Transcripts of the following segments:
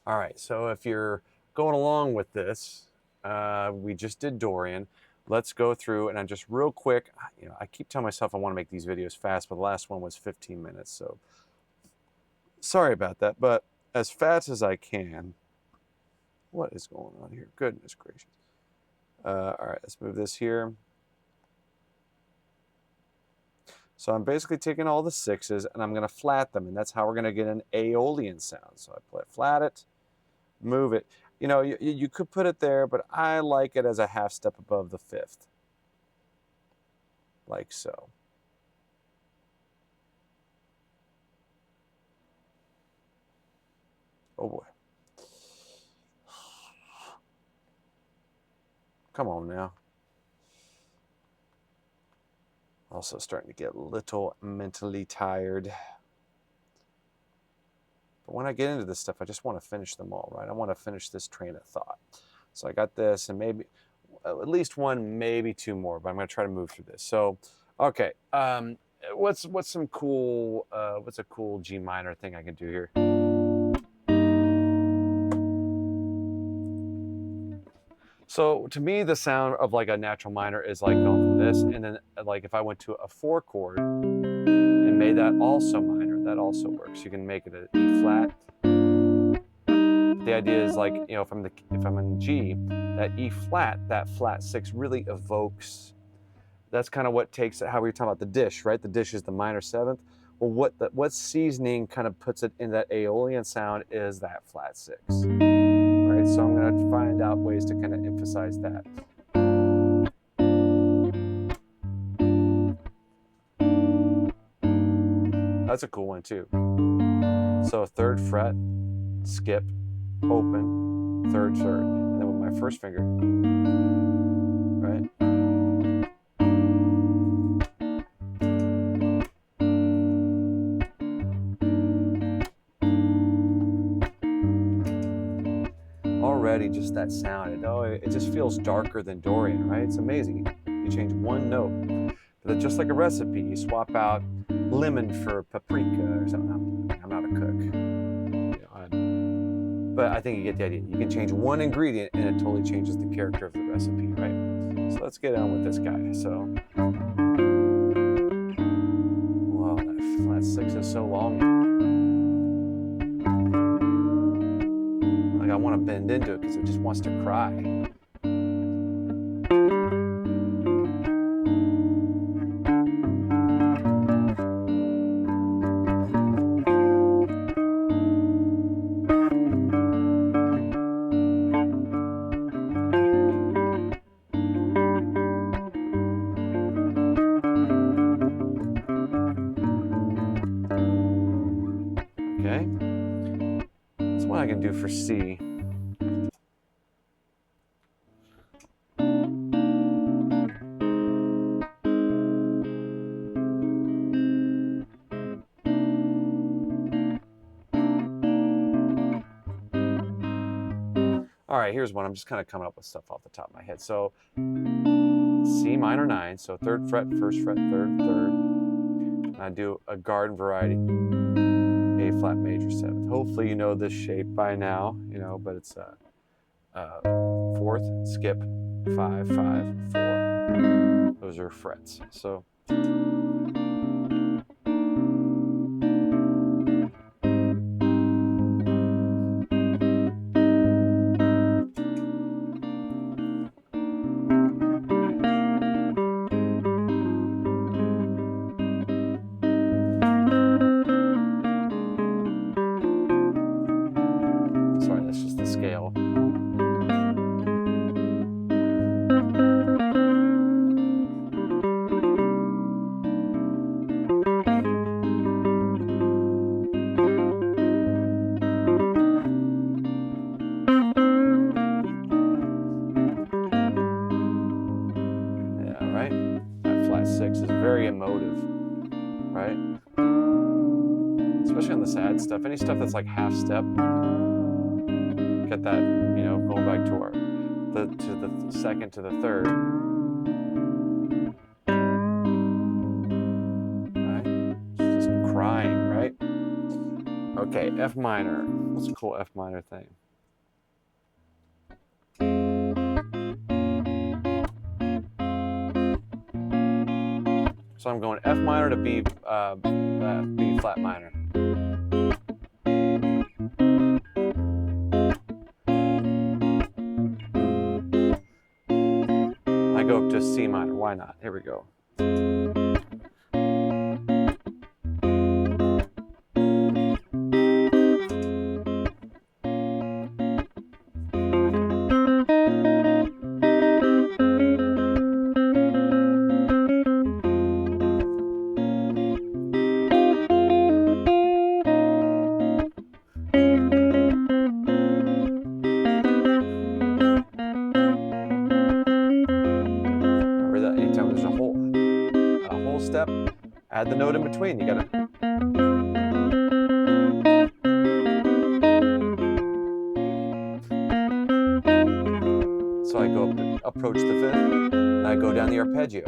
All right, so if you're going along with this, we just did Dorian. Let's go through and I just real quick, I keep telling myself I want to make these videos fast, but the last one was 15 minutes. So sorry about that, but as fast as I can. What is going on here? Goodness gracious. All right, let's move this here. So I'm basically taking all the sixes and I'm going to flat them, and that's how we're going to get an Aeolian sound. So I play flat it, move it. You could put it there, but I like it as a half step above the fifth, like so. Oh boy. Come on now. Also starting to get a little mentally tired. But when I get into this stuff, I just want to finish them all, right? I want to finish this train of thought. So I got this, and maybe at least one, maybe two more, but I'm going to try to move through this. So, okay, what's a cool G minor thing I can do here? So to me, the sound of like a natural minor is like going from this, and then like if I went to a 4 chord and made that also minor, that also works. You can make it an E flat. The idea is like, if I'm in G, that E flat, that flat 6 really evokes. That's kind of what takes it. How we were talking about the dish, right? The dish is the minor 7th. Well, what seasoning kind of puts it in that Aeolian sound is that flat 6. Right, so I'm going to find out ways to kind of emphasize that. That's a cool one too. So 3rd fret, skip, open, 3rd, 3rd, and then with my first finger, right? Already just that sound, it just feels darker than Dorian, right? It's amazing. You change one note, but just like a recipe, you swap out lemon for paprika or something. I'm not a cook, but I think you get the idea. You can change one ingredient and it totally changes the character of the recipe, right? So let's get on with this guy. So, wow, that flat 6 is so long. Like I want to bend into it because it just wants to cry. Okay, that's what I can do for C. All right, here's one. I'm just kind of coming up with stuff off the top of my head. So C minor 9, so 3rd fret, 1st fret, 3rd, 3rd. And I do a garden variety, A flat major 7th. Hopefully you know this shape by now, but it's 4th, skip, 5, 5, 4. Those are frets. So sorry, that's just the scale. Right? That flat 6 is very emotive, right? Especially on the sad stuff. Any stuff that's like half step, get that, going back to the 2nd to the 3rd. Right? It's just crying, right? Okay, F minor. What's a cool F minor thing? So I'm going F minor to B flat minor. I go up to C minor. Why not? Here we go. Step, add the note in between. You gotta. So I go up, approach the fifth, and I go down the arpeggio.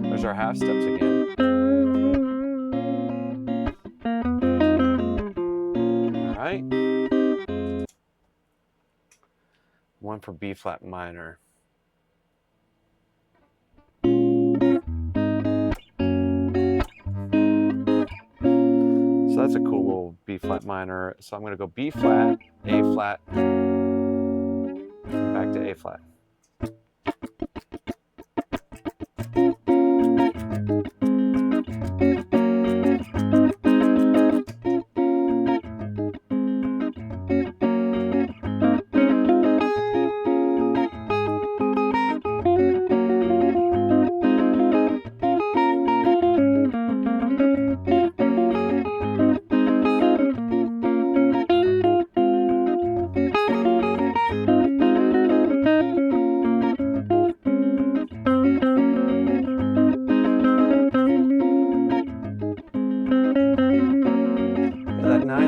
There's our half steps again. All right. One for B flat minor. So that's a cool little B flat minor. So I'm going to go B flat, A flat, back to A flat.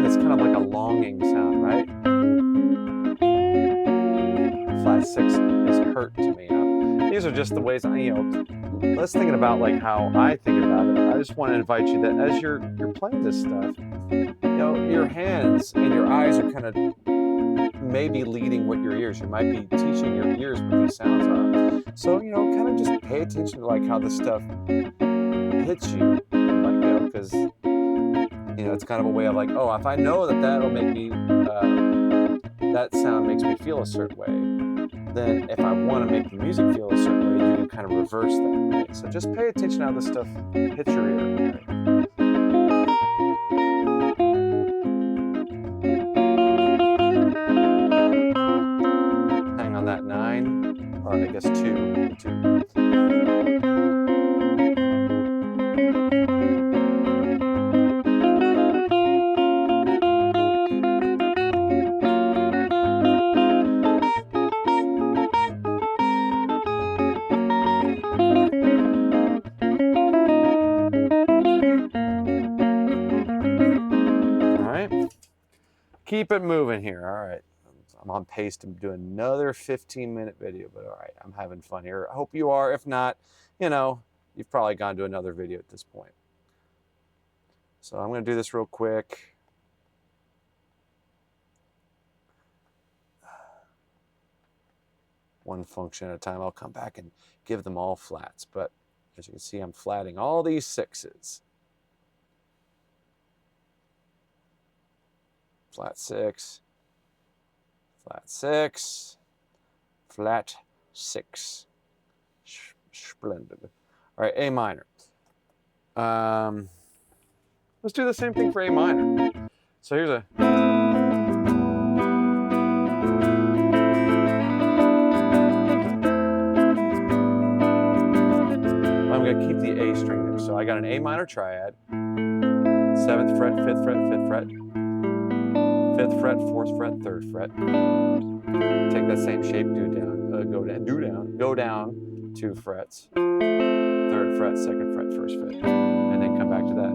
It's kind of like a longing sound, right? Flat six is hurt to me. These are just the ways let's thinking about like how I think about it. I just want to invite you that as you're playing this stuff, your hands and your eyes are kind of maybe leading what your ears. You might be teaching your ears what these sounds are. So kind of just pay attention to like how this stuff hits you, like because. It's kind of a way of like, oh, if I know that'll make me, that sound makes me feel a certain way, then if I want to make the music feel a certain way, you can kind of reverse that. Right? So just pay attention how this stuff hits your ear. Right? Hang on that 9, or I guess 2. Keep it moving here. All right. I'm on pace to do another 15-minute video, but all right, I'm having fun here. I hope you are. If not, you've probably gone to another video at this point. So I'm going to do this real quick. One function at a time. I'll come back and give them all flats, but as you can see, I'm flatting all these 6s. Flat 6, flat 6, flat 6. Splendid. All right, A minor. Let's do the same thing for A minor. So here's a. I'm going to keep the A string there. So I got an A minor triad, 7th fret, 5th fret, 5th fret. 5th fret, 4th fret, 3rd fret. Take that same shape, go down 2 frets. 3rd fret, 2nd fret, 1st fret. And then come back to that.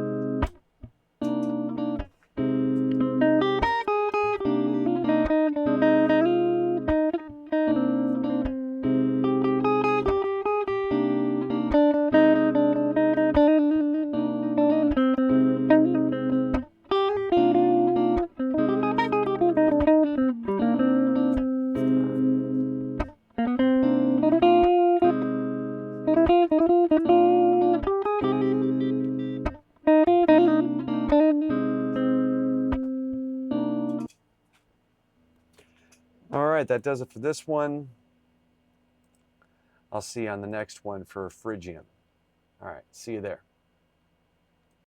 right, that does it for this one. I'll see you on the next one for Phrygian. All right, see you there.